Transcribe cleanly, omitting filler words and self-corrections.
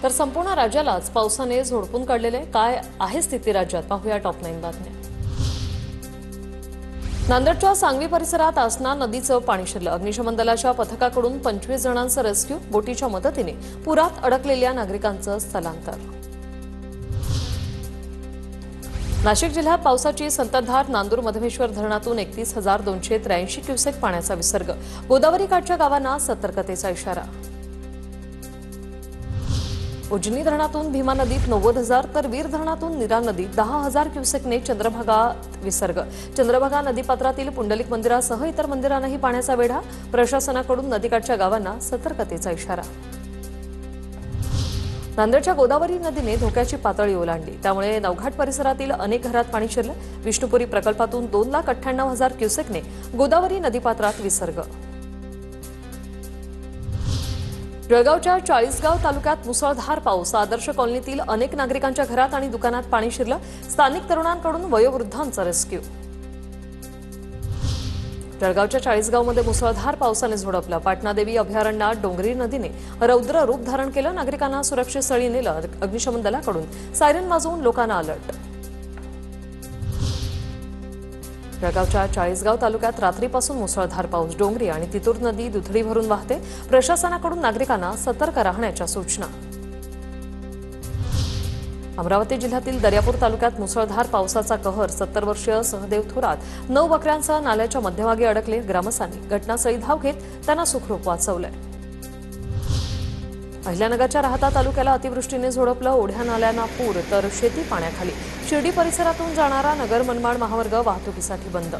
तर संपूर्ण राज्यालाच पावसाने झोडपून काढलेले काय आहे स्थिती राज्यात पाहूया टॉप 9 बातम्या। नांदेडच्या सांगवी परिसरात आसना नदीचं पाणी शिरलं। अग्निशमन दलाच्या पथकाकडून 25 जणांचं रेस्क्यू, बोटीच्या मदतीने पुरात अडकलेल्या नागरिकांचं स्थलांतर। नाशिक जिल्ह्यात पावसाची संततधार। नांदूर मधमेश्वर धरणातून 31,283 क्युसेक पाण्याचा विसर्ग। गोदावरी काठच्या गावांना सतर्कतेचा इशारा। उजनी धरणातून भीमा नदीत 90,000 तर वीर धरणातून नीरा नदीत 10,000 क्युसेकने चंद्रभागात विसर्ग। चंद्रभागा नदीपात्रातील पुंडलिक मंदिरासह इतर मंदिरांनाही पाण्याचा वेढा। प्रशासनाकडून नदीकाठच्या गावांना सतर्कतेचा इशारा। नांदेडच्या गोदावरी नदीने धोक्याची पातळी ओलांडली, त्यामुळे नवघाट परिसरातील अनेक घरात पाणी शिरलं। विष्णुपुरी प्रकल्पातून 2,98,000 क्युसेकने गोदावरी नदीपात्रात विसर्ग। जळगावच्या चाळीसगाव तालुक्यात मुसळधार पाऊस। आदर्श कॉलनीतील अनेक नागरिकांच्या घरात आणि दुकानात पाणी शिरलं। स्थानिक तरुणांकडून वयोवृद्धांचा रेस्क्यू। जळगावच्या चाळीसगावमध्ये मुसळधार पावसाने झोडपलं। पाटणादेवी अभयारण्यात डोंगरी नदीने रौद्र रूप धारण केलं। नागरिकांना सुरक्षित स्थळी नेलं। अग्निशमन दलाकडून सायरन वाजवून लोकांना अलर्ट। जळगावच्या चाळीसगाव तालुक्यात रात्रीपासून मुसळधार पाऊस। डोंगरी आणि तितूर नदी दुथडी भरून वाहते। प्रशासनाकडून नागरिकांना सतर्क राहण्याच्या सूचना। अमरावती जिल्ह्यातील दर्यापूर तालुक्यात मुसळधार पावसाचा कहर। 70 वर्षीय सहदेव थोरात 9 बकऱ्यांसह नाल्याच्या मध्यभागी अडकले। ग्रामस्थांनी घटनास्थळी धाव घेत त्यांना सुखरूप वाचवलंय। अहिल्यानगरच्या राहता तालुक्याला अतिवृष्टीने झोडपलं। ओढ्या नाल्यांना पूर तर शेती पाण्याखाली। शिर्डी परिसरातून जाणारा नगर मनमाड महामार्ग वाहतुकीसाठी बंद।